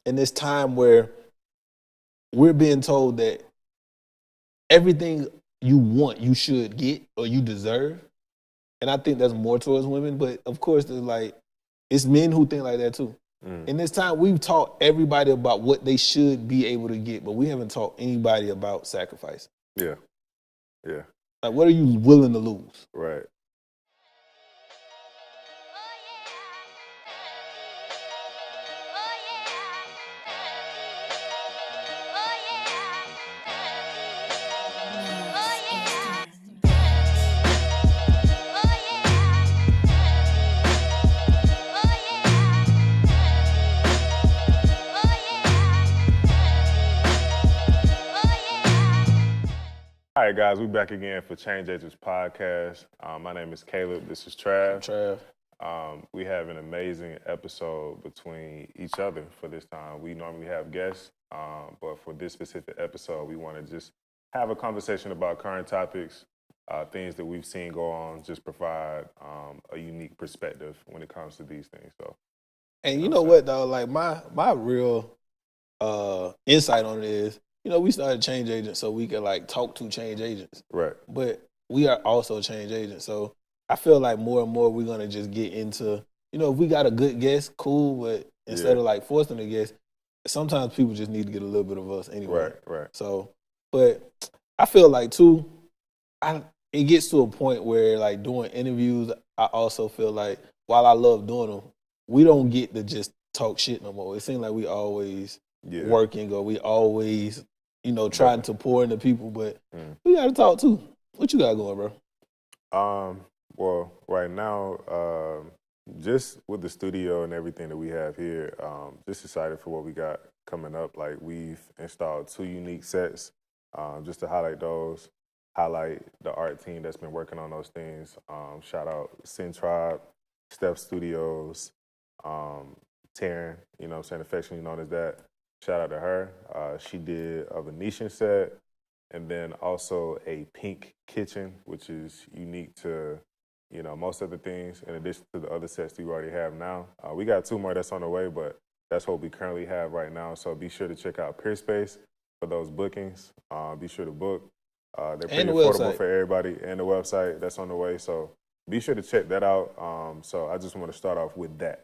in this time where we're being told that everything you want, you should get or you deserve. And I think that's more towards women. But of course, it's men who think like that too. In this time, we've taught everybody about what they should be able to get, but we haven't taught anybody about sacrifice. Yeah. Like, what are you willing to lose? Right. All right, guys, we're back again for Change Agents Podcast. My name is Caleb. This is Trav. We have an amazing episode between each other for this time. We normally have guests, but for this specific episode, we want to just have a conversation about current topics, things that we've seen go on, just provide a unique perspective when it comes to these things. So, and you know what, though? Like, my real insight on it is, we started Change Agents so we could talk to change agents. Right. But we are also change agents. So I feel like more and more we're going to just get into, if we got a good guest, cool. But instead of forcing a guest, sometimes people just need to get a little bit of us anyway. Right. So, but I feel like too, it gets to a point where doing interviews, I also feel like while I love doing them, we don't get to just talk shit no more. It seems like we always working or we always trying to pour into people, but we got to talk too. What you got going, bro? Well, right now, just with the studio and everything that we have here, just excited for what we got coming up. Like, we've installed 2 unique sets, just to highlight those, highlight the art team that's been working on those things. Shout out Sin Tribe, Steph Studios, Taryn, affectionately known as that. Shout out to her. She did a Venetian set and then also a pink kitchen, which is unique to, most of the things in addition to the other sets that we already have now. We got 2 more that's on the way, but that's what we currently have right now. So be sure to check out Peerspace for those bookings. Be sure to book. They're pretty affordable for everybody, and the website that's on the way. So be sure to check that out. So I just want to start off with that.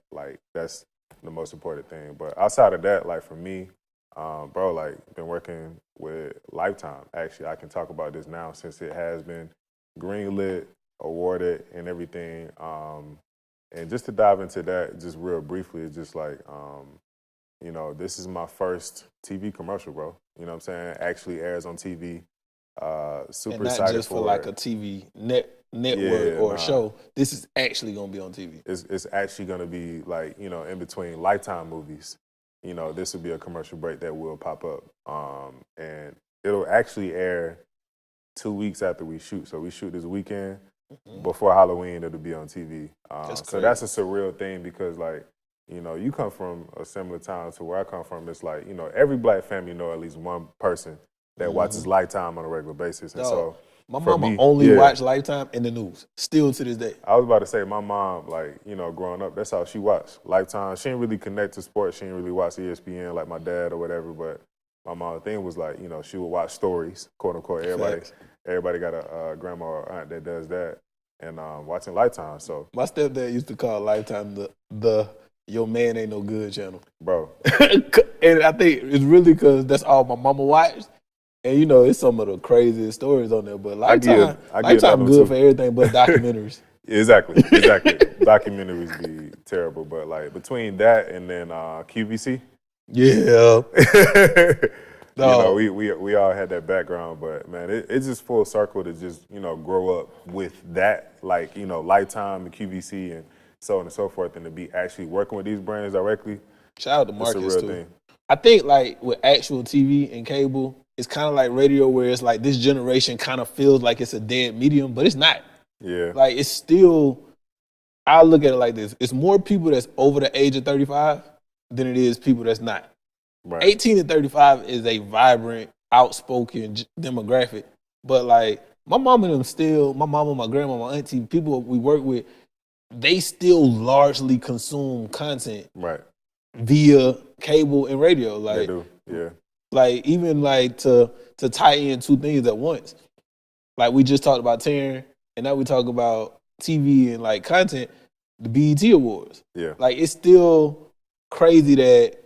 That's the most important thing. But outside of that, for me, bro, been working with Lifetime. Actually, I can talk about this now since it has been greenlit, awarded, and everything. And just to dive into that, just real briefly, it's just this is my first TV commercial, bro. You know what I'm saying? Actually airs on TV. Super and not excited just for a TV network or a show. This is actually going to be on TV. It's actually going to be in between Lifetime movies. This will be a commercial break that will pop up. And it'll actually air 2 weeks after we shoot. So we shoot this weekend. Before Halloween, it'll be on TV. So that's a surreal thing because, you come from a similar town to where I come from. It's every black family know at least one person that watches Lifetime on a regular basis. And so my mama only watched Lifetime in the news, still to this day. I was about to say, my mom, growing up, that's how she watched Lifetime. She didn't really connect to sports. She didn't really watch ESPN like my dad or whatever. But my mom's thing was she would watch stories, quote unquote. Everybody got a grandma or aunt that does that, and watching Lifetime. So my stepdad used to call Lifetime the Your Man Ain't No Good channel, bro. And I think it's really because that's all my mama watched. And it's some of the craziest stories on there, but Lifetime good for everything but documentaries. Exactly. Documentaries be terrible, but between that and then QVC, we all had that background, but man, it's just full circle to just grow up with that, Lifetime and QVC and so on and so forth, and to be actually working with these brands directly. Shout out to Marcus too. Thing. I think with actual TV and cable, it's kind of like radio where it's this generation kind of feels like it's a dead medium, but it's not. Yeah. It's still, I look at it like this. It's more people that's over the age of 35 than it is people that's not. Right. 18 to 35 is a vibrant, outspoken demographic. But my mom and them still, my mama, my grandma, my auntie, people we work with, they still largely consume content. Right. Via cable and radio. They Like, do, yeah. like even like to tie in two things at once. Like we just talked about Taryn, and now we talk about TV and like content. The BET Awards. Yeah. Like it's still crazy that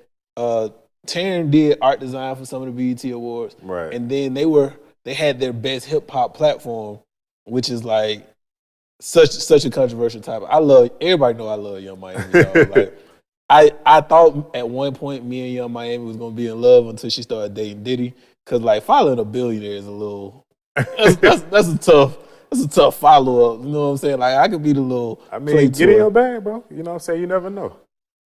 Taryn did art design for some of the BET Awards, Right. and then they had their best hip hop platform, which is like such a controversial topic. Everybody know I love Young Miami. Dog. Like I thought at one point me and Young Miami was gonna be in love until she started dating Diddy, because like following a billionaire is a little that's a tough follow up. You know what I'm saying? Like I could be the little. I mean, get in your bag, bro. You know what I'm saying? You never know.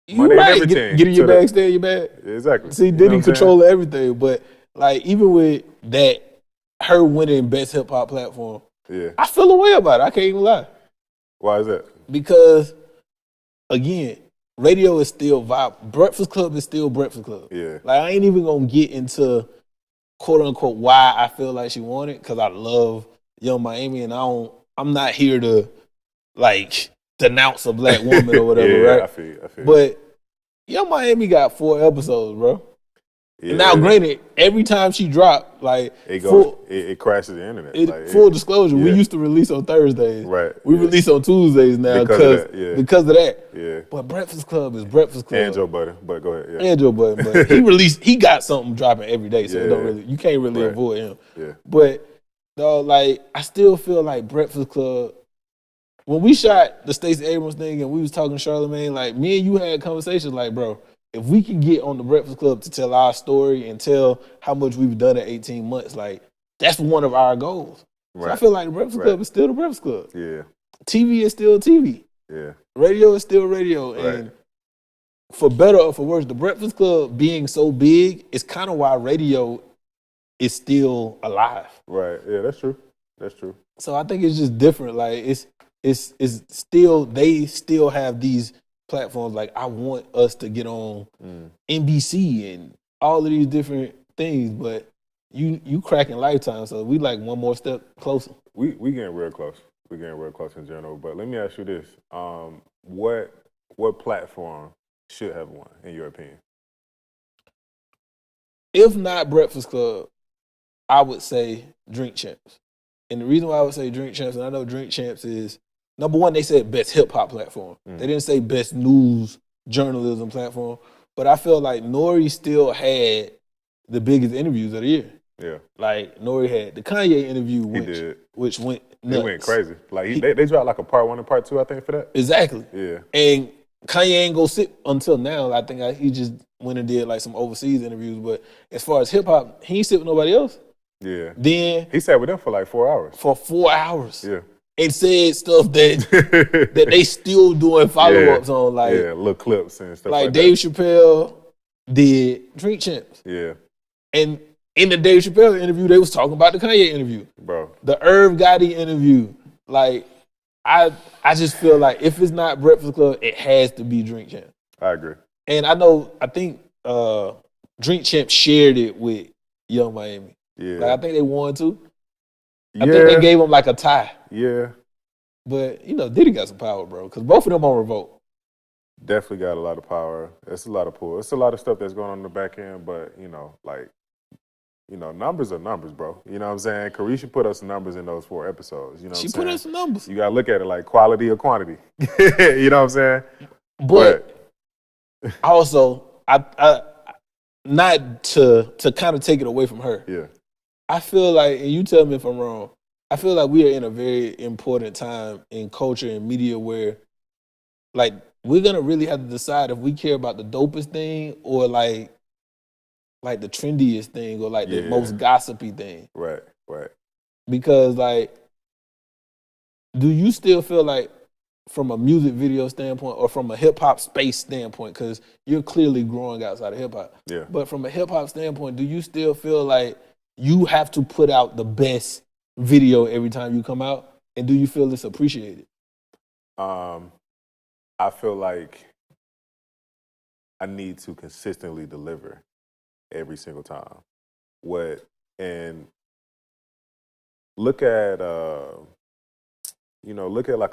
You right. Get in your bag, stay in your bag. Exactly. See, Diddy control everything, but like even with that, her winning best hip hop platform, yeah, I feel a way about it. I can't even lie. Why is that? Because again, radio is still vibe. Breakfast Club is still Breakfast Club. Yeah. Like I ain't even gonna get into quote unquote why I feel like she won it, because I love Young Miami and I'm not here to like denounce a black woman or whatever, yeah, right? I feel you. But Young Miami got 4 episodes, bro. Yeah. Now, granted, every time she dropped, like it crashes the internet. Full disclosure, we used to release on Thursdays. Right. We release on Tuesdays now because of that. Yeah. But Breakfast Club is Breakfast Club. And Joe Budden, but go ahead. Yeah. And Joe Budden, but he got something dropping every day, so you can't really avoid him. Yeah. But though, like I still feel like Breakfast Club. When we shot the Stacey Abrams thing and we was talking to Charlamagne, like me and you had conversations like, bro, if we can get on the Breakfast Club to tell our story and tell how much we've done in 18 months, like that's one of our goals. Right. So I feel like the Breakfast Club is still the Breakfast Club. Yeah. TV is still TV. Yeah. Radio is still radio. Right. And for better or for worse, the Breakfast Club being so big is kind of why radio is still alive. Right. Yeah, that's true. That's true. So I think it's just different. Like it's still, they still have these platforms. Like I want us to get on NBC and all of these different things, but you cracking Lifetime, so we like one more step closer. We getting real close. We getting real close in general. But let me ask you this: what platform should have won in your opinion? If not Breakfast Club, I would say Drink Champs. And the reason why I would say Drink Champs, and I know Drink Champs is number one, they said best hip hop platform. They didn't say best news journalism platform. But I feel like Nori still had the biggest interviews of the year. Yeah. Like Nori had the Kanye interview, which went nuts. It went crazy. Like they dropped like a part 1 and part 2, I think, for that. Exactly. Yeah. And Kanye ain't go sit until now. I think he just went and did like some overseas interviews. But as far as hip hop, he ain't sit with nobody else. Yeah. Then he sat with them for like 4 hours. For 4 hours. Yeah. And said stuff that they still doing follow-ups on, like little clips and stuff like Dave that. Chappelle did Drink Champs. Yeah. And in the Dave Chappelle interview, they was talking about the Kanye interview. Bro. The Irv Gotti interview. Like, I just feel like if it's not Breakfast Club, it has to be Drink Champs. I agree. And I think Drink Champs shared it with Young Miami. Yeah. Like, I think they won too. I think they gave him like a tie. Yeah. But, Diddy got some power, bro, because both of them on Revolt. Definitely got a lot of power. It's a lot of pull. It's a lot of stuff that's going on in the back end, but, numbers are numbers, bro. You know what I'm saying? Carisha put us some numbers in those 4 episodes. You know what I'm saying? She put us some numbers. You got to look at it like quality or quantity. You know what I'm saying? But also, I not to kind of take it away from her. Yeah. I feel like, and you tell me if I'm wrong, I feel like we are in a very important time in culture and media where, like, we're going to really have to decide if we care about the dopest thing or, like the trendiest thing or, like, the most gossipy thing. Right. Because, like, do you still feel like, from a music video standpoint or from a hip-hop space standpoint, because you're clearly growing outside of hip-hop. Yeah. But from a hip-hop standpoint, do you still feel like you have to put out the best video every time you come out? And do you feel it's appreciated? I feel like I need to consistently deliver every single time. And look at like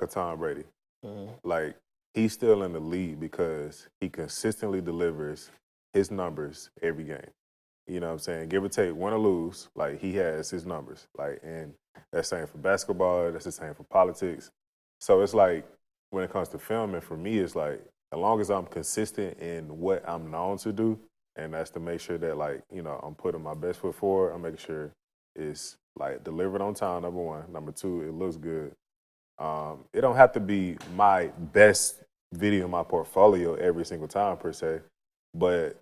a Tom Brady. Mm-hmm. Like, he's still in the league because he consistently delivers his numbers every game. You know what I'm saying? Give or take, win or lose, like he has his numbers. Like, and that's the same for basketball, that's the same for politics. So it's like when it comes to filming, for me, it's like as long as I'm consistent in what I'm known to do, and that's to make sure that like, you know, I'm putting my best foot forward, I'm making sure it's like delivered on time, number one. Number two, it looks good. It don't have to be my best video in my portfolio every single time per se, but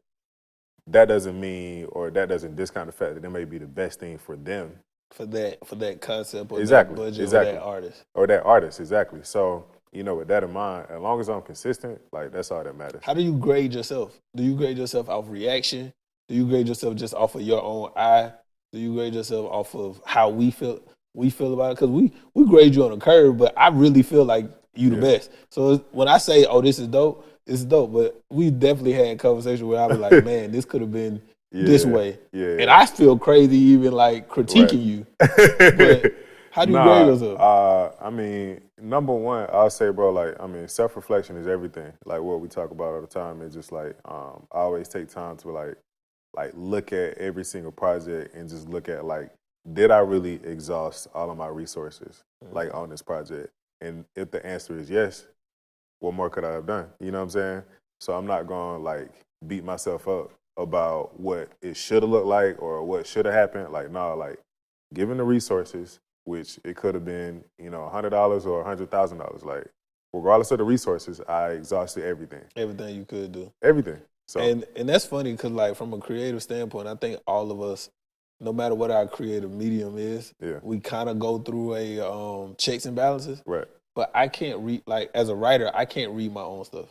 that doesn't mean, or that doesn't discount the fact that it may be the best thing for them. For that concept or Exactly, that budget exactly. or that artist. Or that artist, exactly. So, you know, with that in mind, as long as I'm consistent, like that's all that matters. How do you grade yourself? Do you grade yourself off reaction? Do you grade yourself just off of your own eye? Do you grade yourself off of how we feel about it? Because we grade you on a curve, but I really feel like you the best. So when I say, oh, this is dope, it's dope. But we definitely had conversations where I was like, man, this could have been this way. Yeah. And I feel crazy even like critiquing you. But how do you grade yourself? I mean, number one, I'll say, bro, like, I mean, self-reflection is everything. Like what we talk about all the time is just like, I always take time to like look at every single project and just look at like, did I really exhaust all of my resources like on this project? And if the answer is yes, what more could I have done? You know what I'm saying? So I'm not going to like beat myself up about what it should have looked like or what should have happened. Like, no, like given the resources, which it could have been, you know, $100 or $100,000. Like, regardless of the resources, I exhausted everything. Everything you could do. Everything. So and that's funny because, like, from a creative standpoint, I think all of us, no matter what our creative medium is, we kind of go through a checks and balances. Right. But I can't read, like, as a writer, I can't read my own stuff.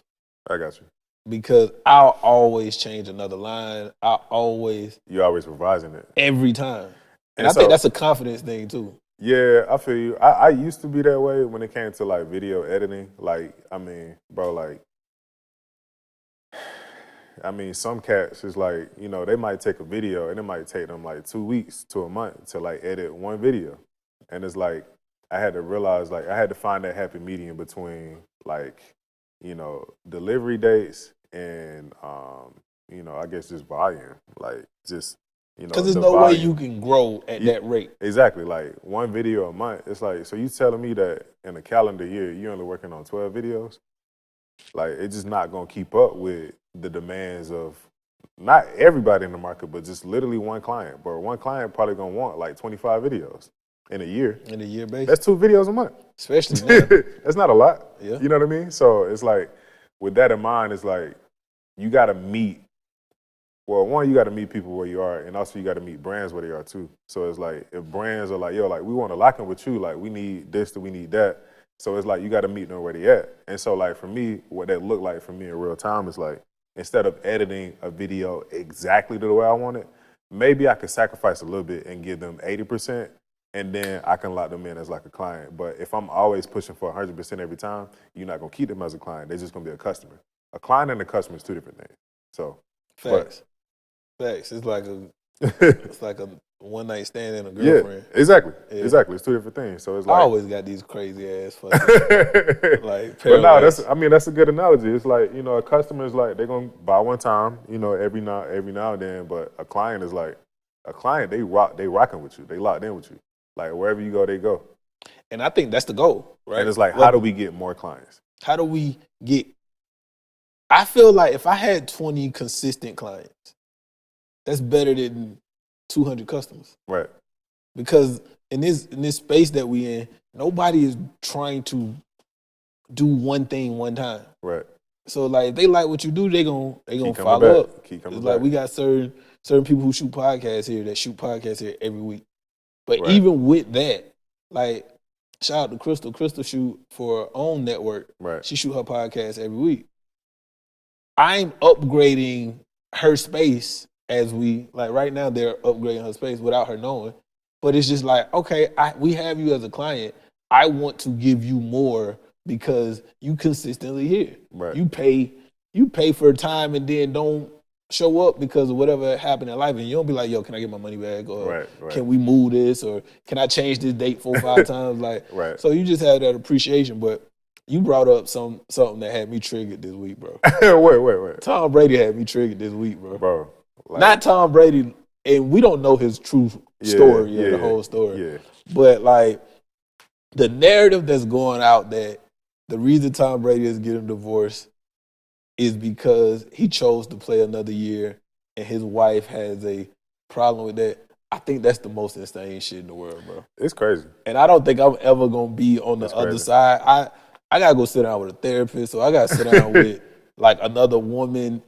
I got you. Because I'll always change another line. You're always revising it. Every time. And I think that's a confidence thing, too. Yeah, I feel you. I used to be that way when it came to like video editing. Like, I mean, bro, like, some cats is like, you know, they might take a video and it might take them like 2 weeks to a month to like edit one video. And it's like, I had to realize, like, I had to find that happy medium between like, you know, delivery dates and, you know, I guess just volume. Like, just, you know, because there's no way you can grow at that rate. Exactly. Like one video a month. It's like, so you telling me that in a calendar year, you're only working on 12 videos? Like, it's just not going to keep up with the demands of not everybody in the market, but just literally one client. But one client probably going to want like 25 videos in a year. In a year basis. That's 2 videos a month. Especially now. That's not a lot. Yeah. You know what I mean? So it's like, with that in mind, it's like, you got to meet, well, one, you got to meet people where you are, and also you got to meet brands where they are too. So it's like, if brands are like, yo, like, we want to lock in with you, like, we need this, we need that. So it's like, you got to meet them where they at. And so, like, for me, what that looked like for me in real time is like, instead of editing a video exactly the way I want it, maybe I could sacrifice a little bit and give them 80%, and then I can lock them in as like a client. But if I'm always pushing for 100% every time, you're not going to keep them as a client. They're just going to be a customer. A client and a customer is 2 different things. So, Facts. It's like a one night stand and a girlfriend. Yeah, exactly. Yeah. Exactly. It's 2 different things. So it's like, I always got these crazy ass fucking like. But no, that's a good analogy. It's like, you know, a customer is like, they're gonna buy one time, you know, every now and then. But a client is like, a client, they rocking with you. They locked in with you. Like, wherever you go, they go. And I think that's the goal, right? And it's like, how do we get more clients? How do we get? I feel like if I had 20 consistent clients, that's better than 200 customers. Right. Because in this space that we in, nobody is trying to do one thing one time. Right. So like, if they like what you do, they gonna follow up. Keep coming it's back. Like, we got certain people who shoot podcasts here that shoot podcasts here every week. But right. even with that, like, shout out to Crystal. Crystal shoot for her own network. Right. She shoot her podcast every week. I'm upgrading her space as we, like, right now they're upgrading her space without her knowing. But it's just like, okay, we have you as a client. I want to give you more because you consistently here. Right. You pay for time and then don't show up because of whatever happened in life, and you don't be like, yo, can I get my money back? Or right. Can we move this? Or can I change this date 4 or 5 times? Like, right. So you just have that appreciation. But you brought up something that had me triggered this week, bro. Wait. Tom Brady had me triggered this week, bro. Like, not Tom Brady, and we don't know his true story or the whole story. Yeah. But like the narrative that's going out that the reason Tom Brady is getting divorced is because he chose to play another year and his wife has a problem with that. I think that's the most insane shit in the world, bro. It's crazy. And I don't think I'm ever gonna be on the other side. I gotta go sit down with a therapist, or I gotta sit down with like another woman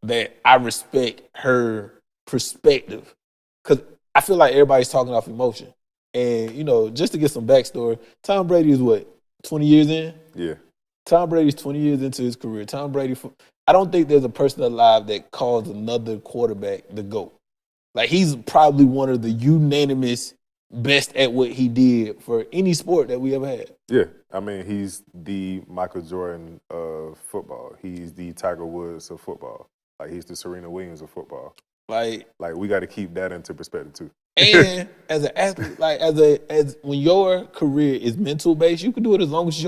that I respect her perspective. Cause I feel like everybody's talking off emotion. And, you know, just to get some backstory, Tom Brady is what, 20 years in? Yeah. Tom Brady's 20 years into his career. Tom Brady, I don't think there's a person alive that calls another quarterback the GOAT. Like, he's probably one of the unanimous best at what he did for any sport that we ever had. Yeah. I mean, he's the Michael Jordan of football. He's the Tiger Woods of football. Like, he's the Serena Williams of football. Like we got to keep that into perspective, too. And as an athlete, like as when your career is mental based, you can do it as long as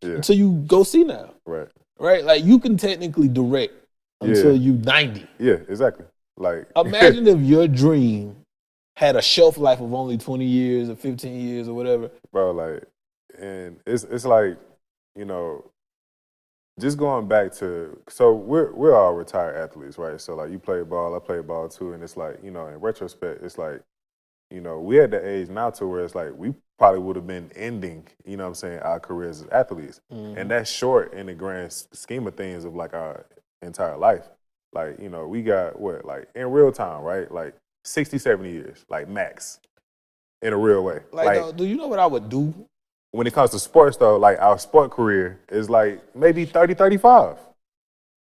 until you go see now. Right. Like you can technically direct until you 90. Yeah, exactly. Like imagine if your dream had a shelf life of only 20 years or 15 years or whatever. Bro, like, and it's like, you know, just going back to, so we're all retired athletes, right? So like you play ball, I play ball too, and it's like, you know, in retrospect, it's like, you know, we at the age now to where it's like we probably would have been ending, you know what I'm saying, our careers as athletes. Mm-hmm. And that's short in the grand scheme of things of like our entire life. Like, you know, we got what, like in real time, right? Like 60, 70 years, like max, in a real way. Like do you know what I would do? When it comes to sports though, like our sport career is like maybe 30, 35.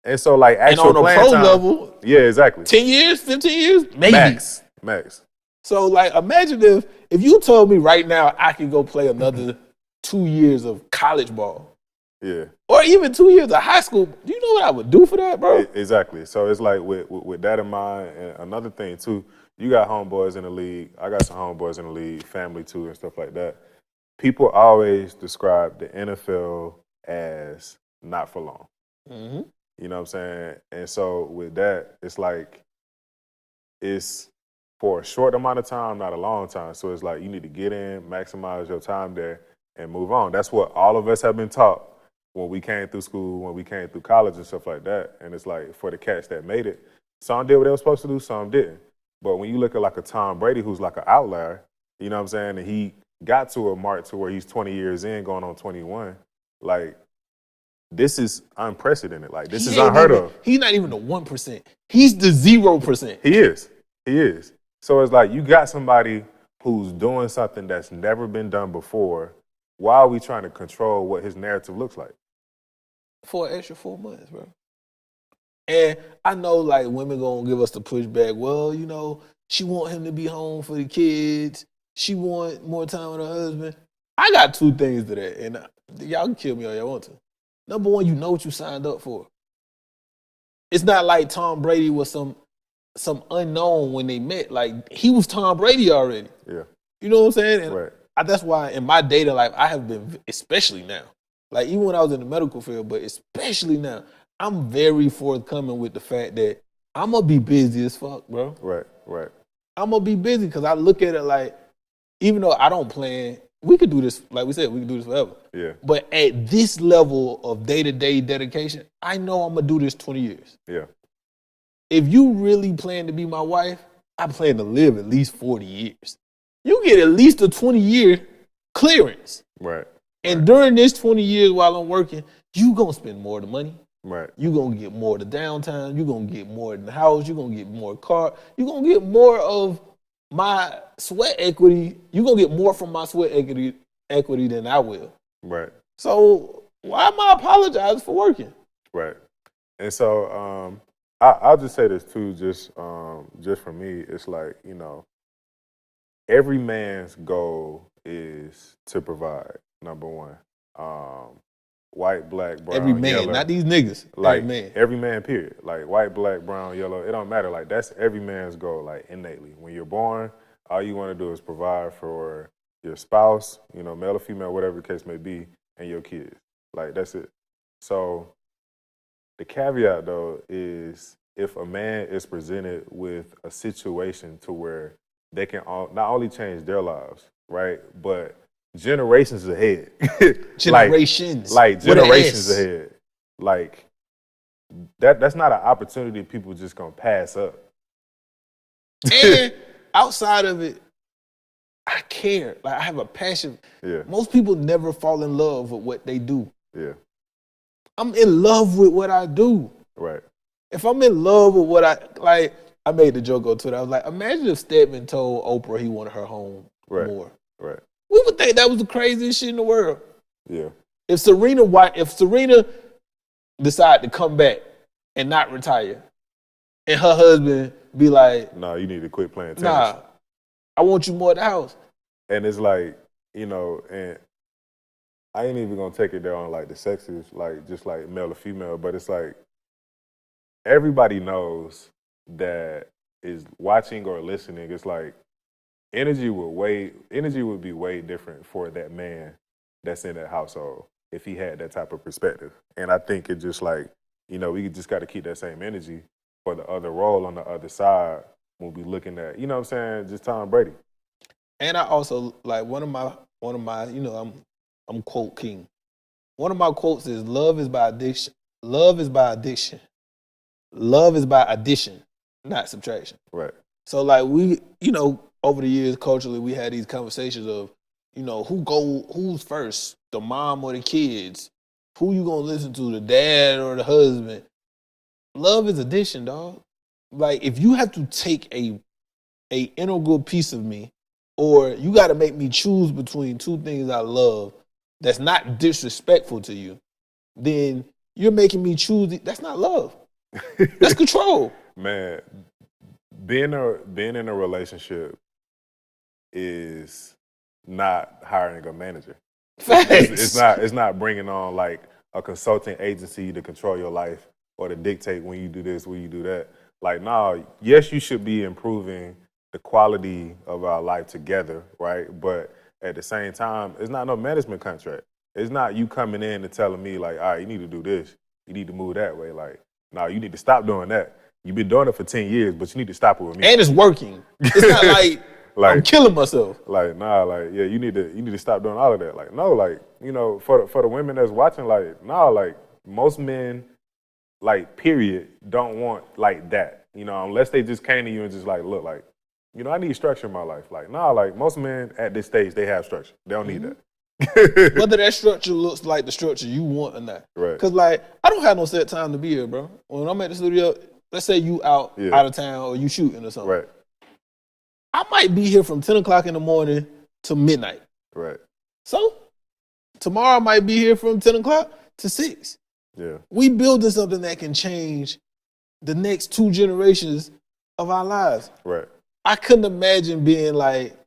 And so like actual and on a pro time, level, yeah, exactly. 10 years, 15 years, maybe. Max. So, like, imagine if you told me right now I could go play another 2 years of college ball. Yeah. Or even 2 years of high school. Do you know what I would do for that, bro? Exactly. So, it's like with that in mind, and another thing, too, you got homeboys in the league. I got some homeboys in the league, family, too, and stuff like that. People always describe the NFL as not for long. Mm-hmm. You know what I'm saying? And so, with that, it's like it's for a short amount of time, not a long time. So it's like you need to get in, maximize your time there, and move on. That's what all of us have been taught when we came through school, when we came through college and stuff like that. And it's like for the cats that made it, some did what they were supposed to do, some didn't. But when you look at like a Tom Brady who's like an outlier, you know what I'm saying, and he got to a mark to where he's 20 years in, going on 21, like this is unprecedented. Like this is unheard of. He's not even the 1%. He's the 0%. He is. So it's like you got somebody who's doing something that's never been done before. Why are we trying to control what his narrative looks like? For an extra 4 months, bro. And I know like women gonna give us the pushback. Well, you know, she want him to be home for the kids. She want more time with her husband. I got two things to that, and y'all can kill me all y'all want to. Number one, you know what you signed up for. It's not like Tom Brady was some unknown when they met. Like, he was Tom Brady already. Yeah. You know what I'm saying? And right. That's why in my dating life, I have been, especially now, like even when I was in the medical field, but especially now, I'm very forthcoming with the fact that I'm going to be busy as fuck, bro. Right. I'm going to be busy because I look at it like, even though I don't plan, we could do this, like we said, we can do this forever. Yeah. But at this level of day-to-day dedication, I know I'm going to do this 20 years. Yeah. If you really plan to be my wife, I plan to live at least 40 years. You get at least a 20-year clearance. Right. And during this 20 years while I'm working, you going to spend more of the money. Right. You're going to get more of the downtime. You're going to get more in the house. You're going to get more car. You're going to get more of my sweat equity. You're going to get more from my sweat equity than I will. Right. So why am I apologizing for working? Right. And so I'll just say this too, just for me, it's like, you know, every man's goal is to provide, number one. White, black, brown, every man, yellow. Not these niggas. Like every man, period. Like white, black, brown, yellow. It don't matter. Like that's every man's goal. Like innately, when you're born, all you want to do is provide for your spouse, you know, male or female, whatever the case may be, and your kids. Like, that's it. So the caveat, though, is if a man is presented with a situation to where they can not only change their lives, right, but generations ahead. Generations. Like With an generations S. ahead. Like, that's not an opportunity people just gonna pass up. And outside of it, I care. Like, I have a passion. Yeah. Most people never fall in love with what they do. Yeah. I'm in love with what I do. Right. If I'm in love with what I made the joke on Twitter. I was like, imagine if Stedman told Oprah he wanted her home more. Right. We would think that was the craziest shit in the world. Yeah. If Serena decide to come back and not retire, and her husband be like, "Nah, you need to quit playing tennis. Nah, I want you more at the house." And it's like, and I ain't even gonna take it there on like the sexes, like just like male or female, but it's like everybody knows that is watching or listening. It's like energy would be way different for that man that's in that household if he had that type of perspective. And I think it just like, we just got to keep that same energy for the other role on the other side when we looking at, what I'm saying, just Tom Brady. And I also like one of my, I'm quote king. One of my quotes is love is by addiction. Love is by addiction. Love is by addition, not subtraction. Right. So like we, over the years culturally we had these conversations of, who's first, the mom or the kids? Who you gonna listen to, the dad or the husband? Love is addition, dog. Like if you have to take a integral piece of me, or you got to make me choose between two things I love that's not disrespectful to you, then you're making me choose. That's not love. That's control. Man, being in a relationship is not hiring a manager. Facts. It's not bringing on like a consulting agency to control your life or to dictate when you do this, when you do that. Like, nah, yes, you should be improving the quality of our life together, right? But at the same time, it's not no management contract. It's not you coming in and telling me like, all right, you need to do this. You need to move that way. Like, no, you need to stop doing that. You've been doing it for 10 years, but you need to stop it with me. And it's working. It's not like, I'm killing myself. Like, nah, like, yeah, you need to stop doing all of that. Like, no, like, for the women that's watching, like, nah, like, most men, like, period, don't want like that. Unless they just came to you and just like, look, like, I need structure in my life. Like, nah, like, most men at this stage, they have structure. They don't need that. Whether that structure looks like the structure you want or not. Right. Because, like, I don't have no set time to be here, bro. When I'm at the studio, let's say you out of town or you shooting or something. Right. I might be here from 10 o'clock in the morning to midnight. Right. So, tomorrow I might be here from 10 o'clock to 6. Yeah. We building something that can change the next 2 generations of our lives. Right. I couldn't imagine being like,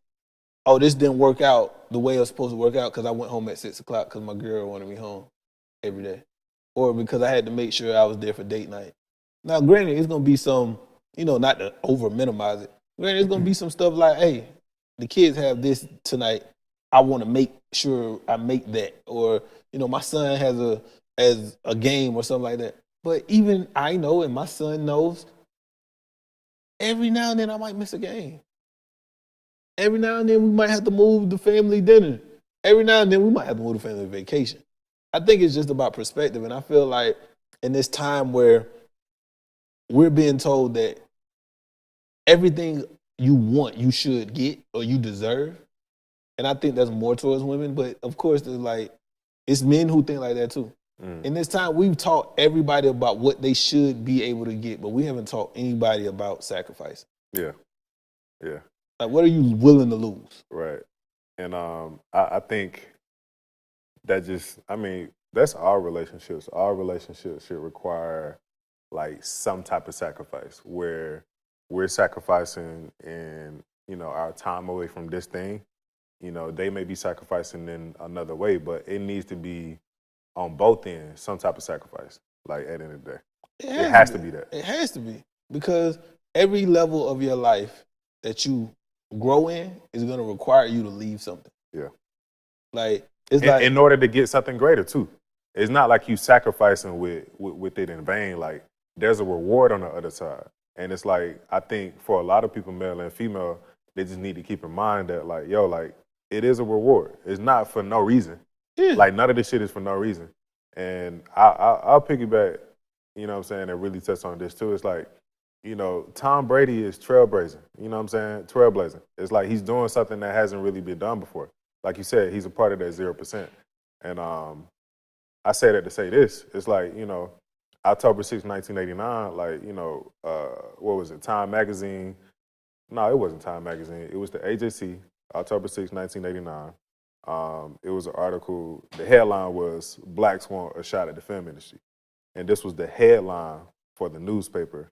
oh, this didn't work out the way it was supposed to work out because I went home at 6 o'clock because my girl wanted me home every day. Or because I had to make sure I was there for date night. Now, granted, it's going to be some, not to over minimize it. Granted, it's going to be some stuff like, hey, the kids have this tonight. I want to make sure I make that. Or, my son has a game or something like that. But even I know and my son knows, every now and then I might miss a game. Every now and then we might have to move the family dinner. Every now and then we might have to move the family vacation. I think it's just about perspective. And I feel like in this time where we're being told that everything you want, you should get or you deserve. And I think that's more towards women. But of course, it's men who think like that too. In this time, we've taught everybody about what they should be able to get, but we haven't taught anybody about sacrifice. Yeah. Yeah. Like, what are you willing to lose? Right. And I think that that's our relationships. Our relationships should require like some type of sacrifice where we're sacrificing in, our time away from this thing. They may be sacrificing in another way, but it needs to be on both ends, some type of sacrifice, like at the end of the day. It has to be that. It has to be. Because every level of your life that you grow in is going to require you to leave something. Yeah. Like, it's in order to get something greater, too. it's not like you sacrificing with it in vain. Like, there's a reward on the other side. And it's like, I think for a lot of people, male and female, they just need to keep in mind that, like, yo, like, it is a reward. It's not for no reason. Yeah. Like, none of this shit is for no reason. And I'll piggyback, you know what I'm saying, and really touch on this too. It's like, you know, Tom Brady is trailblazing. You know what I'm saying? Trailblazing. It's like he's doing something that hasn't really been done before. Like you said, he's a part of that 0%. And I say that to say this. It's like, you know, October 6, 1989, like, you know, what was it, Time Magazine? No, it wasn't Time Magazine. It was the AJC, October 6, 1989. It was an article, the headline was, Blacks Want a Shot at the Film Industry. And this was the headline for the newspaper.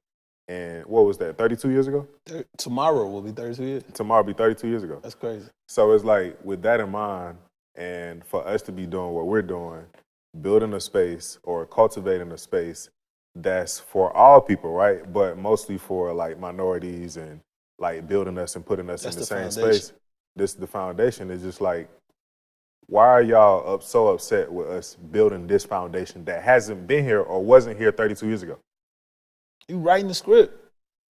And what was that, 32 years ago? Tomorrow will be 32 years. Tomorrow will be 32 years ago. That's crazy. So it's like, with that in mind, and for us to be doing what we're doing, building a space or cultivating a space that's for all people, right? But mostly for like minorities and like building us and putting us in the same space. This is the foundation. Is just like, why are y'all so upset with us building this foundation that hasn't been here or wasn't here 32 years ago? You writing the script.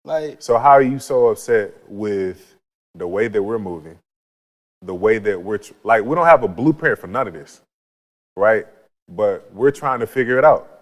Like, so how are you so upset with the way that we're moving, the way that we're, like, we don't have a blueprint for none of this, right? But we're trying to figure it out.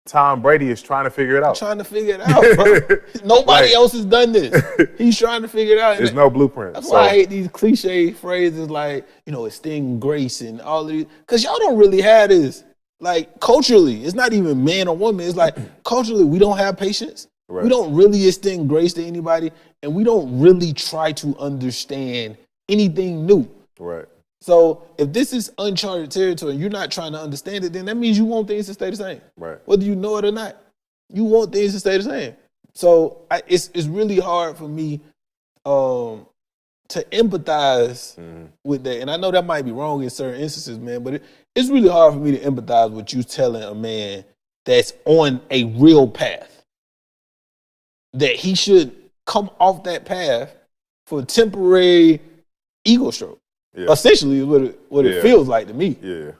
Tom Brady is trying to figure it out. Trying to figure it out, bro. Nobody else has done this. He's trying to figure it out. There's no blueprint. That's why I hate these cliche phrases like, you know, esteem grace and all of these. Because y'all don't really have this. Like, culturally, it's not even man or woman. It's like, culturally, we don't have patience. Right. We don't really extend grace to anybody. And we don't really try to understand anything new. Right. So if this is uncharted territory and you're not trying to understand it, then that means you want things to stay the same. Right. Whether you know it or not, you want things to stay the same. So it's really hard for me to empathize with that. And I know that might be wrong in certain instances, man, but it's really hard for me to empathize with you telling a man that's on a real path that he should come off that path for a temporary ego stroke. Yeah. Essentially is what it feels like to me. Yeah.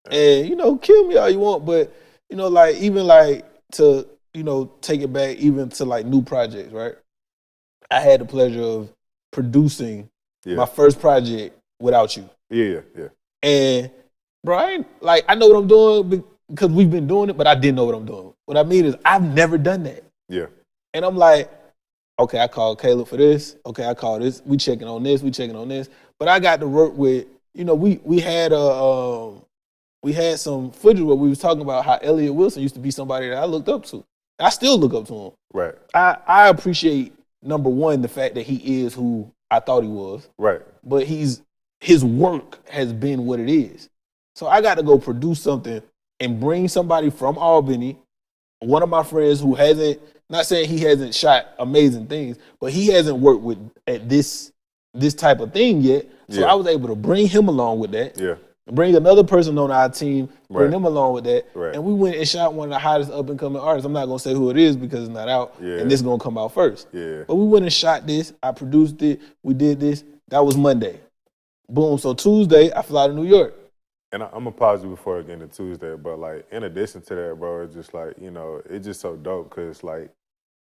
And, you know, kill me all you want, but, you know, like, even like to, you know, take it back even to like new projects, right? I had the pleasure of producing my first project without you. Yeah. And, bro, I know what I'm doing because we've been doing it, but I didn't know what I'm doing. What I mean is I've never done that. Yeah. And I'm like, okay, I called Caleb for this. Okay, I called this. We checking on this. But I got to work with, you know, we had some footage where we was talking about how Elliott Wilson used to be somebody that I looked up to. I still look up to him. Right. I appreciate, number one, the fact that he is who I thought he was. Right. But his work has been what it is. So I got to go produce something and bring somebody from Albany, one of my friends who hasn't, not saying he hasn't shot amazing things, but he hasn't worked at this type of thing yet. So I was able to bring him along with that. Yeah. Bring another person on our team, bring them along with that. Right. And we went and shot one of the hottest up and coming artists. I'm not gonna say who it is because it's not out. Yeah. And this is gonna come out first. Yeah. But we went and shot this. I produced it. We did this. That was Monday. Boom. So Tuesday, I fly to New York. And I'm gonna pause you before I get into Tuesday, but like in addition to that, bro, it's just like, you know, it's just so dope because like,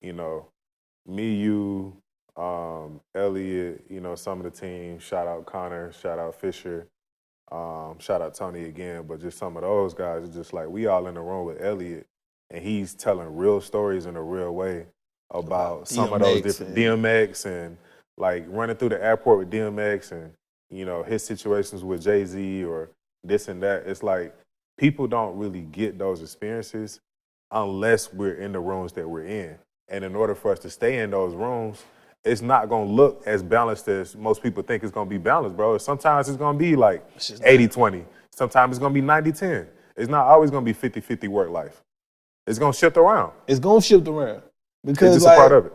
you know, me, you, Elliot, you know, some of the team, shout out Connor, shout out Fisher, shout out Tony again, but just some of those guys, it's just like we all in the room with Elliot and he's telling real stories in a real way about some of those different DMX and like running through the airport with DMX and, you know, his situations with Jay-Z or this and that. It's like people don't really get those experiences unless we're in the rooms that we're in. And in order for us to stay in those rooms, it's not going to look as balanced as most people think it's going to be balanced, bro. Sometimes it's going to be like 80-20. Sometimes it's going to be 90-10. It's not always going to be 50-50 work life. It's going to shift around. It's going to shift around. Because it's just a part of it.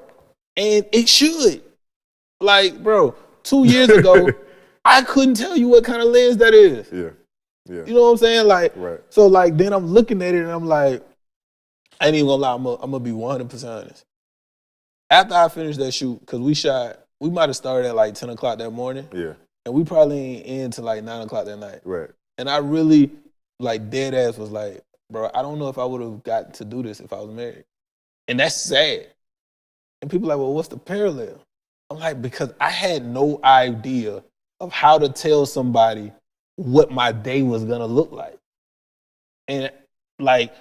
And it should. Like, bro, 2 years ago, I couldn't tell you what kind of lens that is. Yeah. You know what I'm saying? Like, right. So like then I'm looking at it and I'm like, I ain't even gonna lie, I'm gonna be 100% honest. After I finished that shoot, because we might have started at like 10 o'clock that morning. Yeah. And we probably ain't in till like 9 o'clock that night. Right. And I really like dead ass was like, bro, I don't know if I would have got to do this if I was married. And that's sad. And people are like, well, what's the parallel? I'm like, because I had no idea of how to tell somebody what my day was gonna look like. And like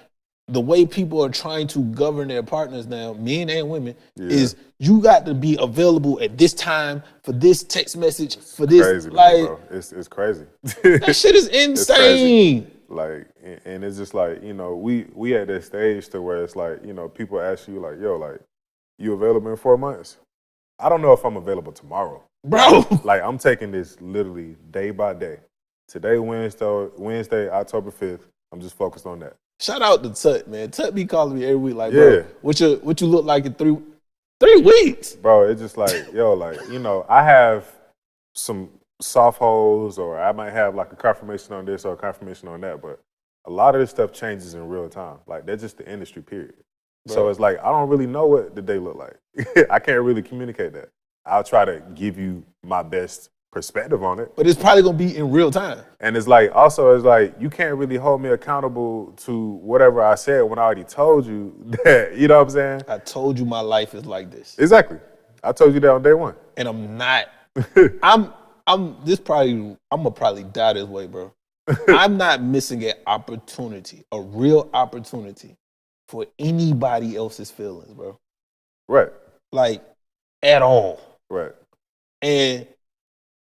the way people are trying to govern their partners now, men and women, is you got to be available at this time for this text message, for this. Crazy, like, bro. It's crazy. That shit is insane. Like, and it's just like, you know, we at that stage to where it's like, you know, people ask you like, yo, like, you available in 4 months? I don't know if I'm available tomorrow. Bro. Like, I'm taking this literally day by day. Today, Wednesday, October 5th, I'm just focused on that. Shout out to Tut, man. Tut be calling me every week like, bro, what you look like in 3 weeks? Bro, it's just like, yo, like, you know, I have some soft holes, or I might have like a confirmation on this or a confirmation on that, but a lot of this stuff changes in real time. Like, that's just the industry, period. Bro. So it's like, I don't really know what the day look like. I can't really communicate that. I'll try to give you my best perspective on it. But it's probably going to be in real time. And it's like, also, it's like, you can't really hold me accountable to whatever I said when I already told you that, you know what I'm saying? I told you my life is like this. Exactly. I told you that on day one. And I'm not, I'm gonna probably die this way, bro. I'm not missing an opportunity, a real opportunity for anybody else's feelings, bro. Right. Like, at all. Right. And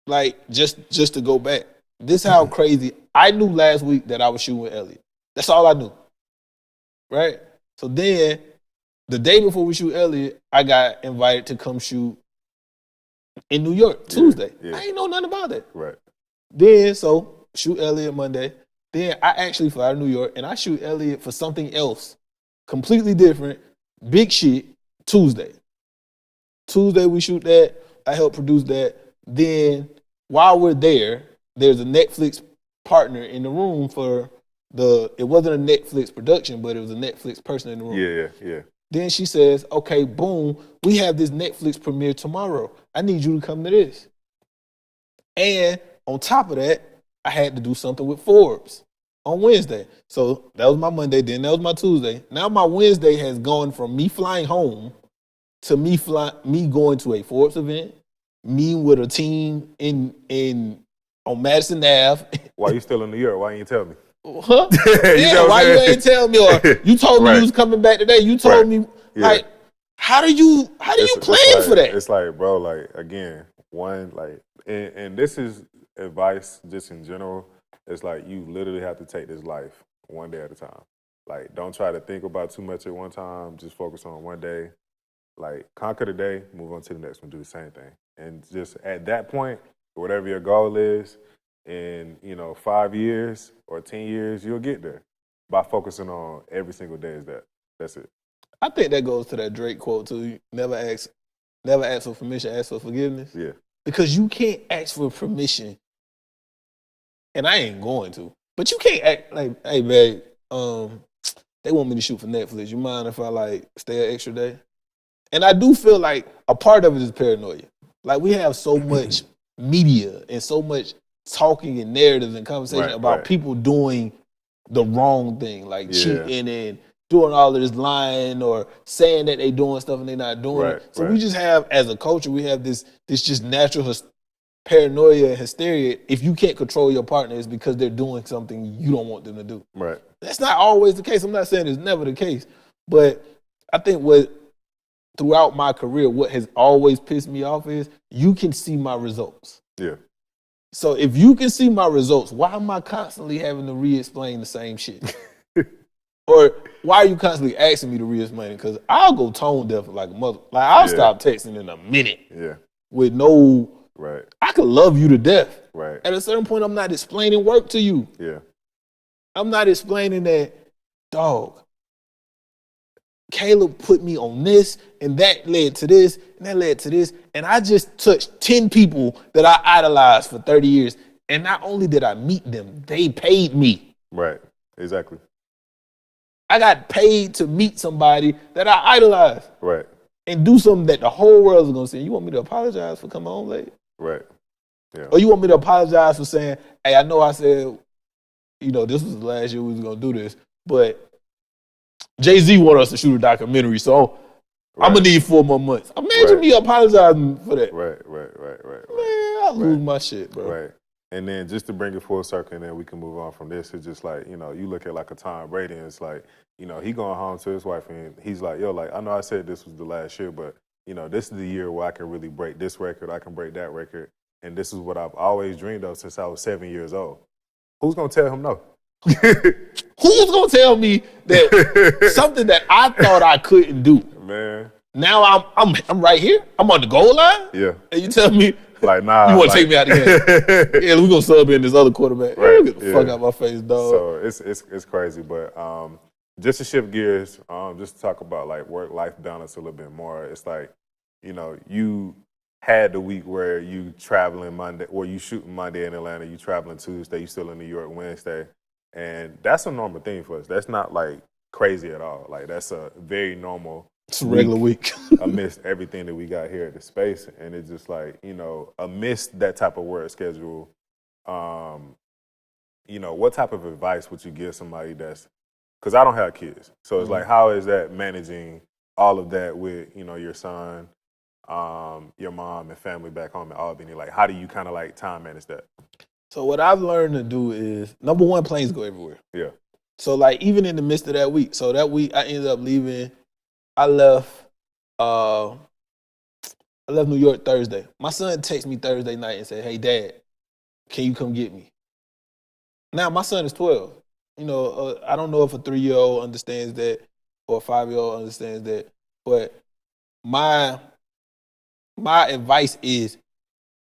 like, just to go back, this how crazy. I knew last week that I was shooting with Elliot. That's all I knew. Right? So then, the day before we shoot Elliot, I got invited to come shoot in New York, Tuesday. Yeah. I ain't know nothing about that. Right. Then, so, shoot Elliot Monday. Then I actually fly to New York, and I shoot Elliot for something else, completely different, big shit, Tuesday. Tuesday we shoot that. I help produce that. Then while we're there, there's a Netflix partner in the room for it wasn't a Netflix production, but it was a Netflix person in the room. Yeah. Then she says, okay, boom, we have this Netflix premiere tomorrow. I need you to come to this. And on top of that, I had to do something with Forbes on Wednesday. So that was my Monday, then that was my Tuesday. Now my Wednesday has gone from me flying home to me going to a Forbes event, me with a team on Madison Ave. Why you still in New York? Why you ain't tell me? Huh? Yeah, why you ain't tell me? Or you told me you was coming back today. You told me, like, how do you plan for that? It's like, bro, like, again, one, like, and this is advice just in general. It's like, you literally have to take this life one day at a time. Like, don't try to think about too much at one time. Just focus on one day. Like, conquer the day, move on to the next one, do the same thing. And just at that point, whatever your goal is, in, 5 years or 10 years, you'll get there by focusing on every single day is that. That's it. I think that goes to that Drake quote too. Never ask for permission, ask for forgiveness. Yeah. Because you can't ask for permission, and I ain't going to. But you can't act like, hey, babe, they want me to shoot for Netflix. You mind if I like stay an extra day? And I do feel like a part of it is paranoia. Like, we have so much media and so much talking and narratives and conversation about people doing the wrong thing, like cheating and doing all of this lying or saying that they doing stuff and they're not doing it. So we just have, as a culture, we have this just natural paranoia and hysteria. If you can't control your partner, it's because they're doing something you don't want them to do. Right. That's not always the case. I'm not saying it's never the case, but I think throughout my career, what has always pissed me off is you can see my results. Yeah. So if you can see my results, why am I constantly having to re-explain the same shit? Or why are you constantly asking me to re-explain it? Because I'll go tone deaf like a mother. Like, I'll stop texting in a minute. Yeah. With no... Right. I could love you to death. Right. At a certain point, I'm not explaining work to you. Yeah. I'm not explaining that, dog, Caleb put me on this, and that led to this, and that led to this, and I just touched 10 people that I idolized for 30 years, and not only did I meet them, they paid me. Right, exactly. I got paid to meet somebody that I idolized. Right. And do something that the whole world is going to say, you want me to apologize for coming home late? Right. Yeah. Or you want me to apologize for saying, hey, I know I said this was the last year we was gonna do this, but Jay-Z wanted us to shoot a documentary, so I'm gonna need 4 more months. Imagine me apologizing for that. Right. Man, I lose my shit, bro. Right. And then just to bring it full circle, and then we can move on from this. It's just like, you look at like a Tom Brady, and it's like, he going home to his wife, and he's like, yo, like, I know I said this was the last year, but, this is the year where I can really break this record. I can break that record. And this is what I've always dreamed of since I was 7 years old. Who's going to tell him no? Who's going to tell me that something that I thought I couldn't do? Man. Now I'm right here. I'm on the goal line. Yeah. And you tell me, like, nah. You want to take me out of the game? Yeah, we're going to sub in this other quarterback. Right. Get the fuck out my face, dog. So it's crazy. But just to shift gears, just to talk about like work-life balance a little bit more, it's like, you had the week where you traveling Monday, or you shooting Monday in Atlanta, you traveling Tuesday, you still in New York Wednesday. And that's a normal thing for us. That's not like crazy at all. Like that's a very normal It's a regular week. amidst everything that we got here at the space. And it's just like, amidst that type of work schedule, what type of advice would you give somebody that's, because I don't have kids. So it's like, how is that managing all of that with, your son, your mom and family back home in Albany? Like, how do you kind of like time manage that? So what I've learned to do is, number one, planes go everywhere. Yeah. So like even in the midst of that week, so that week I ended up leaving. I left New York Thursday. My son texted me Thursday night and said, "Hey Dad, can you come get me?" Now my son is 12. I don't know if a 3-year-old understands that or a 5-year-old understands that, but my advice is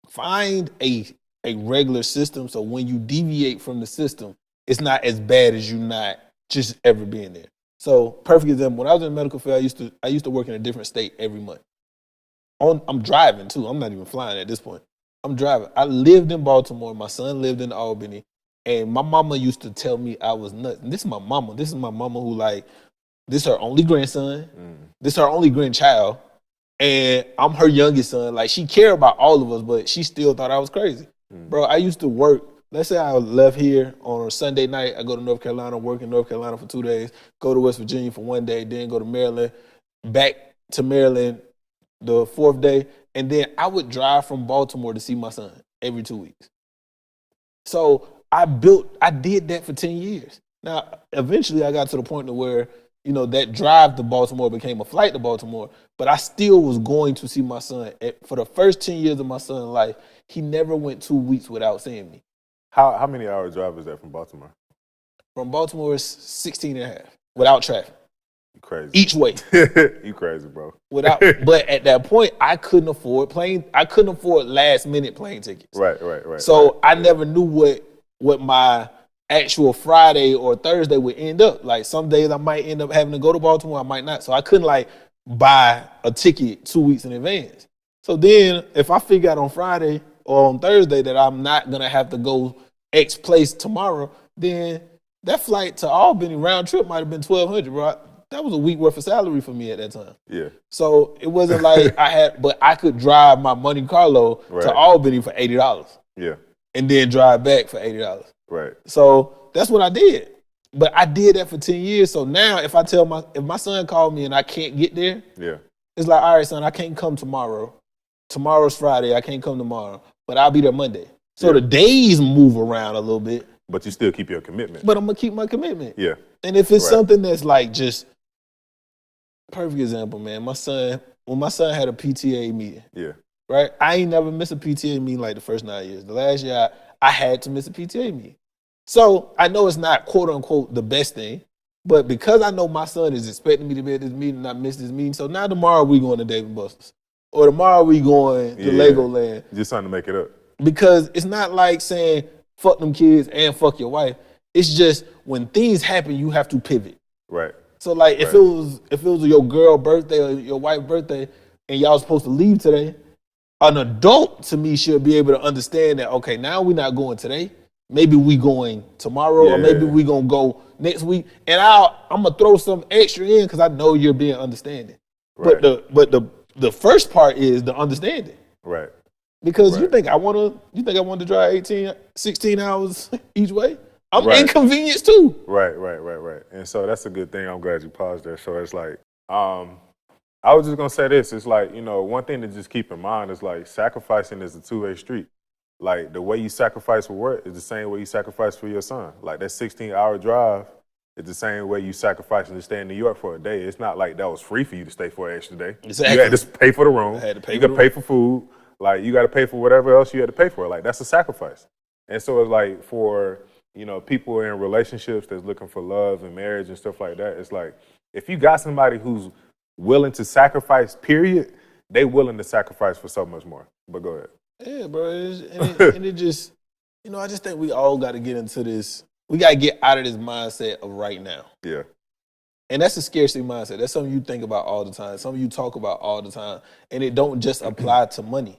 find a regular system, so when you deviate from the system, it's not as bad as you not just ever being there. So, perfect example, when I was in the medical field, I used to work in a different state every month. I'm driving too. I'm not even flying at this point. I'm driving. I lived in Baltimore. My son lived in Albany. And my mama used to tell me I was nuts. And this is my mama. This is my mama who this is her only grandson. This is her only grandchild. And I'm her youngest son. Like, she cared about all of us, but she still thought I was crazy. Bro, I used to work. Let's say I left here on a Sunday night. I go to North Carolina, work in North Carolina for 2 days, go to West Virginia for 1 day, then go to Maryland, back to Maryland the 4th day. And then I would drive from Baltimore to see my son every 2 weeks. So I did that for 10 years. Now, eventually I got to the point where, that drive to Baltimore became a flight to Baltimore, but I still was going to see my son. For the first 10 years of my son's life, he never went 2 weeks without seeing me. How many hour drive is that from Baltimore? From Baltimore, it's 16 and a half without traffic. You crazy. Each way. You crazy, bro. But at that point, I couldn't afford last minute plane tickets. Right. So I never knew what my actual Friday or Thursday would end up. Like some days I might end up having to go to Baltimore, I might not. So I couldn't buy a ticket 2 weeks in advance. So then if I figure out on Friday or on Thursday that I'm not gonna have to go X place tomorrow, then that flight to Albany round trip might have been $1,200, bro. That was a week worth of salary for me at that time. Yeah. So it wasn't like but I could drive my Monte Carlo to Albany for $80. Yeah. And then drive back for $80. Right. So that's what I did. But I did that for 10 years. So now if my son called me and I can't get there, it's like, all right, son, I can't come tomorrow. Tomorrow's Friday. I can't come tomorrow, but I'll be there Monday. So the days move around a little bit. But you still keep your commitment. But I'm going to keep my commitment. Yeah. And if it's something that's just, perfect example, man. When my son had a PTA meeting, right? I ain't never missed a PTA meeting like the first 9 years. The last year, I had to miss a PTA meeting. So I know it's not quote unquote the best thing, but because I know my son is expecting me to be at this meeting and I missed this meeting, so now tomorrow we going to Dave & Buster's. Or tomorrow we going to Legoland. Just trying to make it up. Because it's not like saying fuck them kids and fuck your wife. It's just when things happen, you have to pivot. Right. So if it was your girl birthday or your wife's birthday and y'all supposed to leave today, an adult to me should be able to understand that, okay, now we're not going today. Maybe we going tomorrow or maybe we going to go next week. And I'm going to throw some extra in because I know you're being understanding. Right. But the first part is the understanding. Right. Because you think I want to drive 16 hours each way? I'm inconvenienced too. Right. And so that's a good thing. I'm glad you paused there. So it's like, I was just gonna say this. It's like, one thing to just keep in mind is like sacrificing is a two-way street. Like the way you sacrifice for work is the same way you sacrifice for your son. Like that 16-hour drive is the same way you sacrificing to stay in New York for a day. It's not like that was free for you to stay for an extra day. Exactly. You had to pay for the room. You got to pay for food. Like you got to pay for whatever else you had to pay for. Like that's a sacrifice. And so it's like for, people in relationships that's looking for love and marriage and stuff like that, it's like if you got somebody who's willing to sacrifice, period, they willing to sacrifice for so much more. But go ahead. Yeah, bro. And it just, I just think we all got to get into this. We got to get out of this mindset of right now. Yeah. And that's a scarcity mindset. That's something you think about all the time. Something you talk about all the time. And it don't just apply to money.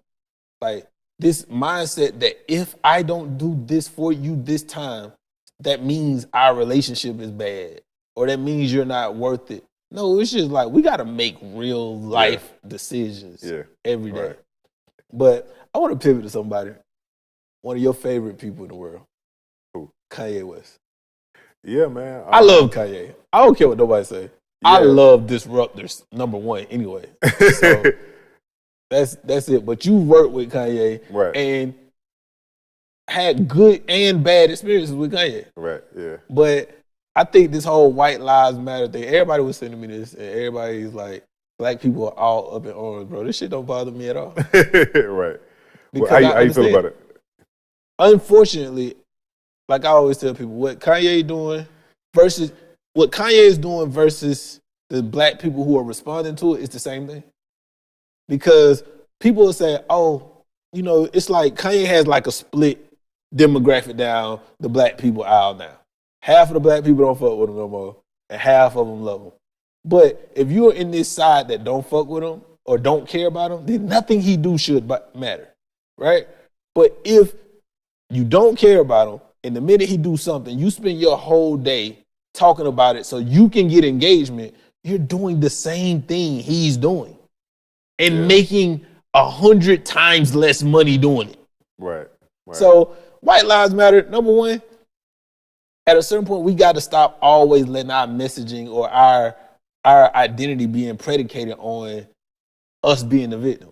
Like this mindset that if I don't do this for you this time, that means our relationship is bad. Or that means you're not worth it. No, it's just like we got to make real life decisions every day. Right. But I want to pivot to somebody. One of your favorite people in the world. Who? Kanye West. Yeah, man. I love Kanye. I don't care what nobody say. Yeah. I love disruptors, number one, anyway. So that's it. But you worked with Kanye and had good and bad experiences with Kanye. Right, yeah. But I think this whole White Lives Matter thing, everybody was sending me this, and everybody's like, black people are all up in arms, bro. This shit don't bother me at all. Right. Well, how you feel about it? Unfortunately, like I always tell people, what Kanye is doing versus the black people who are responding to it is the same thing. Because people will say, it's like Kanye has like a split demographic down the black people aisle now. Half of the black people don't fuck with him no more, and half of them love him. But if you're in this side that don't fuck with him or don't care about him, then nothing he do should matter, right? But if you don't care about him, and the minute he do something, you spend your whole day talking about it so you can get engagement, you're doing the same thing he's doing and making 100 times less money doing it. Right. So White Lives Matter, number one, at a certain point, we got to stop always letting our messaging or our identity being predicated on us being the victim.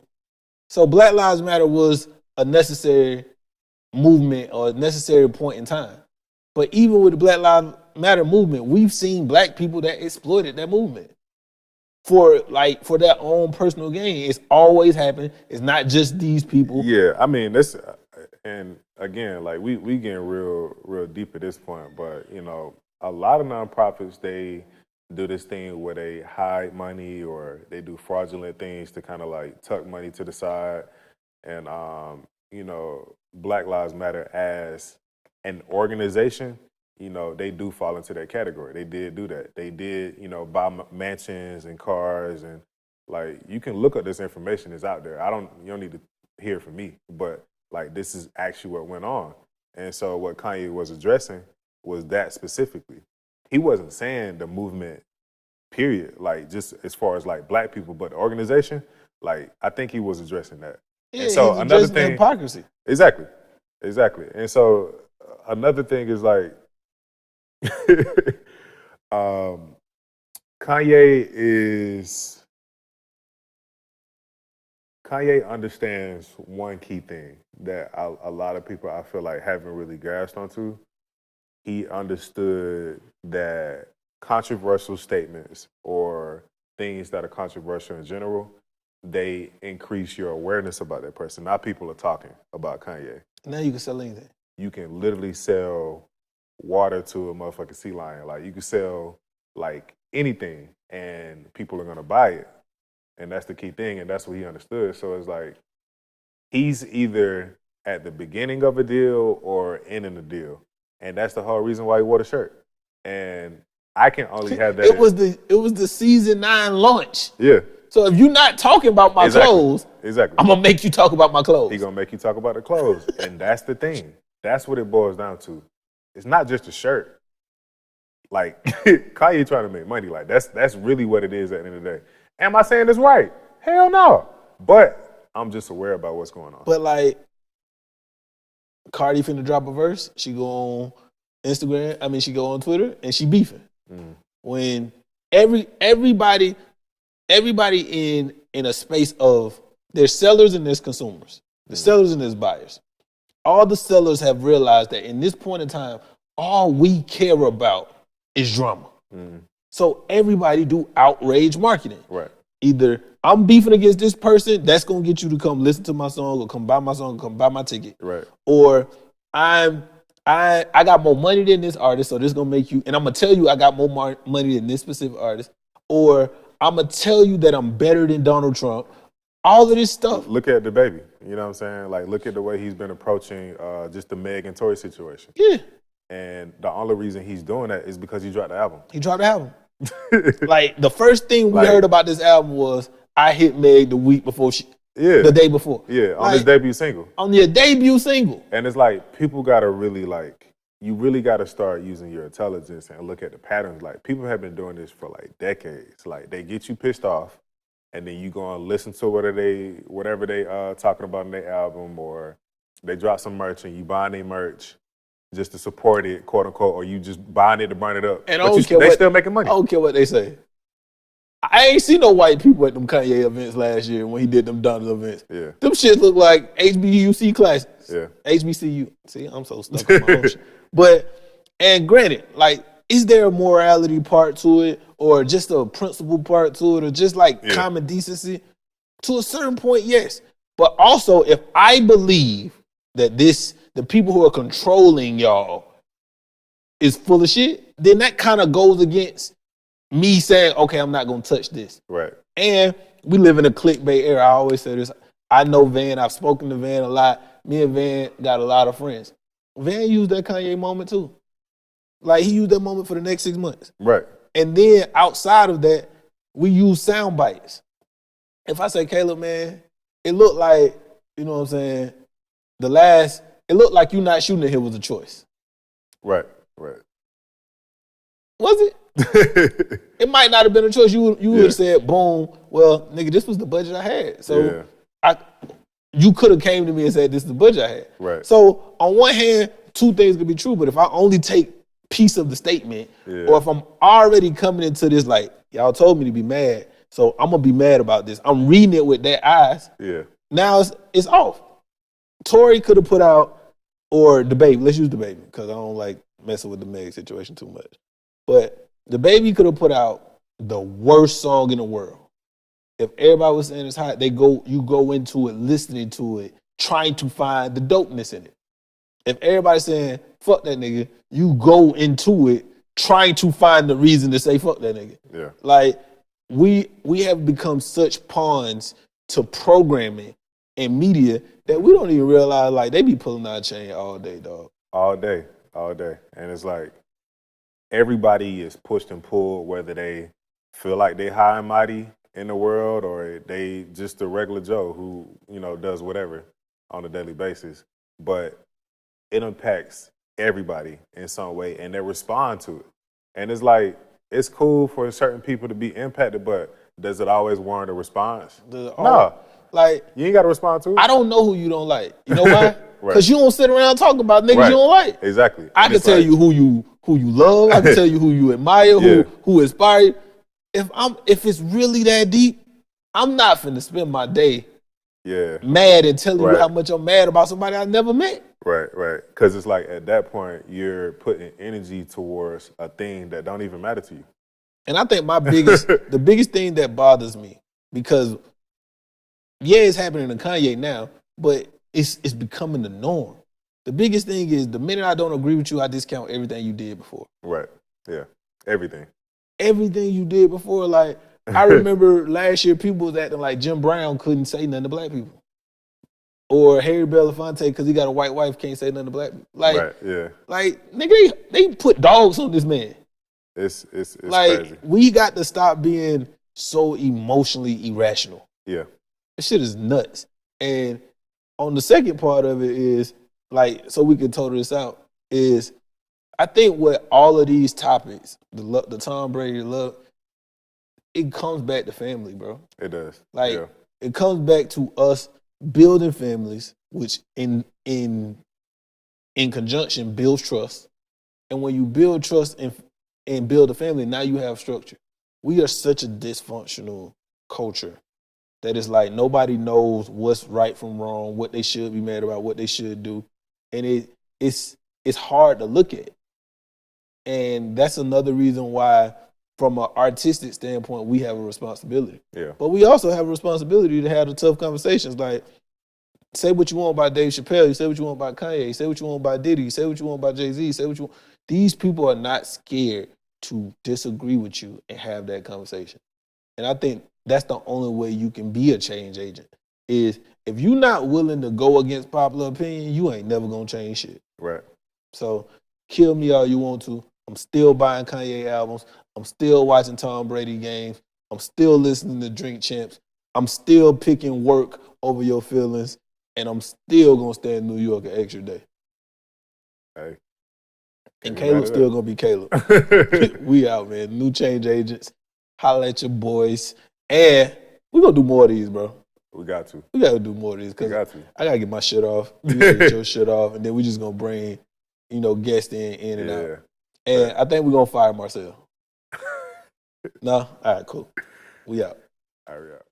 So Black Lives Matter was a necessary movement or a necessary point in time. But even with the Black Lives Matter movement, we've seen black people that exploited that movement for their own personal gain. It's always happened. It's not just these people. Yeah, I mean, this, and again, like we getting real deep at this point, but a lot of nonprofits, they do this thing where they hide money or they do fraudulent things to kind of like tuck money to the side. And, Black Lives Matter as an organization, they do fall into that category. They did do that. They did, buy mansions and cars, and like you can look up this information that's out there. You don't need to hear it from me, but like this is actually what went on. And so what Kanye was addressing was that specifically. He wasn't saying the movement, period, like just as far as like black people, but the organization, like I think he was addressing that. Yeah, and so another thing, hypocrisy. Exactly. And so another thing is like Kanye understands one key thing that a lot of people I feel like haven't really grasped onto. He understood that controversial statements or things that are controversial in general, they increase your awareness about that person. Now people are talking about Kanye. Now you can sell anything. You can literally sell water to a motherfucking sea lion. Like you can sell like anything and people are gonna buy it. And that's the key thing, and that's what he understood. So it's like he's either at the beginning of a deal or ending the deal. And that's the whole reason why he wore the shirt. And I can only have that. It was the season 9 launch. Yeah. So if you're not talking about my clothes, I'm gonna make you talk about my clothes. He's gonna make you talk about the clothes. And that's the thing. That's what it boils down to. It's not just a shirt. Like Kanye trying to make money. Like that's really what it is at the end of the day. Am I saying this right? Hell no. But I'm just aware about what's going on. But like Cardi finna drop a verse. She go on Instagram. I mean, she go on Twitter and she beefing. When everybody in a space of there's sellers and there's consumers. There's sellers and there's buyers. All the sellers have realized that in this point in time, all we care about is drama. So everybody do outrage marketing. Right. Either I'm beefing against this person, that's gonna get you to come listen to my song or come buy my song, or come buy my ticket. Right. Or I got more money than this artist, so this gonna make you, and I'm gonna tell you I got more money than this specific artist. Or I'm gonna tell you that I'm better than Donald Trump. All of this stuff. Look at the baby. You know what I'm saying? Like, look at the way he's been approaching just the Meg and Tory situation. Yeah. And the only reason he's doing that is because he dropped the album. He dropped the album. Like, the first thing we heard about this album was I hit Meg the week before the day before. Yeah, on his debut single. On your debut single. And it's like, people gotta really you really gotta start using your intelligence and look at the patterns. Like, people have been doing this for like decades. Like, they get you pissed off, and then you go and listen to whatever they talking about in their album, or they drop some merch and you buying their merch just to support it, quote unquote, or you just buying it to burn it up. And they still making money. I don't care what they say. I ain't seen no white people at them Kanye events last year when he did them Donald events. Yeah. Them shits look like HBUC classics. Yeah. HBCU. See, I'm so stuck on my own shit. But, and granted, like, is there a morality part to it, or just a principle part to it, or just like common decency? To a certain point, yes. But also, if I believe that the people who are controlling y'all is full of shit, then that kind of goes against me saying, okay, I'm not going to touch this. Right. And we live in a clickbait era. I always say this. I know Van. I've spoken to Van a lot. Me and Van got a lot of friends. Van used that Kanye moment too. Like, he used that moment for the next 6 months. Right. And then outside of that, we use sound bites. If I say, Caleb, man, it looked like, you know what I'm saying, it looked like you not shooting at him was a choice. Right, right. Was it? It might not have been a choice. You would have said, boom, well, nigga, this was the budget I had. So you could have came to me and said, this is the budget I had. Right. So on one hand, two things could be true, but if I only take piece of the statement, or if I'm already coming into this like, y'all told me to be mad, so I'm going to be mad about this. I'm reading it with that eyes. Yeah. Now it's off. Tory could have put out, or the baby, let's use the baby, because I don't like messing with the Meg situation too much. But the baby could have put out the worst song in the world. If everybody was saying it's hot, you go into it, listening to it, trying to find the dopeness in it. If everybody's saying, fuck that nigga, you go into it trying to find the reason to say fuck that nigga. Yeah. Like, we have become such pawns to programming and media that we don't even realize, like, they be pulling our chain all day, dog. All day. And it's like, everybody is pushed and pulled, whether they feel like they high and mighty in the world, or they just a regular Joe who, does whatever on a daily basis. But it impacts everybody in some way, and they respond to it. And it's like, it's cool for certain people to be impacted, but does it always warrant a response? No. Like, you ain't got to respond to it. I don't know who you don't like. You know why? Right. Because you don't sit around talking about niggas you don't like. Exactly. I can tell you who you love. I can tell you who you admire, who inspire you. If it's really that deep, I'm not finna spend my day mad and telling you how much I'm mad about somebody I never met. Right. Because it's like, at that point, you're putting energy towards a thing that don't even matter to you. And I think the biggest thing that bothers me, because it's happening to Kanye now, but it's becoming the norm. The biggest thing is, the minute I don't agree with you, I discount everything you did before. Right. Yeah. Everything you did before. Like, I remember last year, people was acting like Jim Brown couldn't say nothing to black people. Or Harry Belafonte, because he got a white wife, can't say nothing to black people. Like, like, nigga, they put dogs on this man. It's like, crazy. We got to stop being so emotionally irrational. Yeah. This shit is nuts. And on the second part of it is, like, so we can total this out, is I think what all of these topics, the Tom Brady love, it comes back to family, bro. It does. Like, it comes back to us building families, which in conjunction builds trust. And when you build trust and build a family, now you have structure. We are such a dysfunctional culture that it's like nobody knows what's right from wrong, what they should be mad about, what they should do. And it's hard to look at. And that's another reason why, from an artistic standpoint, we have a responsibility. Yeah. But we also have a responsibility to have the tough conversations. Like, say what you want about Dave Chappelle, you say what you want about Kanye, you say what you want about Diddy, you say what you want about Jay-Z, you say what you want. These people are not scared to disagree with you and have that conversation. And I think that's the only way you can be a change agent, is if you're not willing to go against popular opinion, you ain't never gonna change shit. Right. So kill me all you want to. I'm still buying Kanye albums. I'm still watching Tom Brady games. I'm still listening to Drink Champs. I'm still picking work over your feelings. And I'm still gonna stay in New York an extra day. Hey. And Caleb's still gonna be Caleb. We out, man. New change agents. Holla at your boys. And we're gonna do more of these, bro. We got to. We gotta do more of these because I gotta get my shit off. You gotta get your shit off, and then we just gonna bring, guests in and out. And I think we're gonna fire Marcel. No? All right, cool. We out. All right, we out.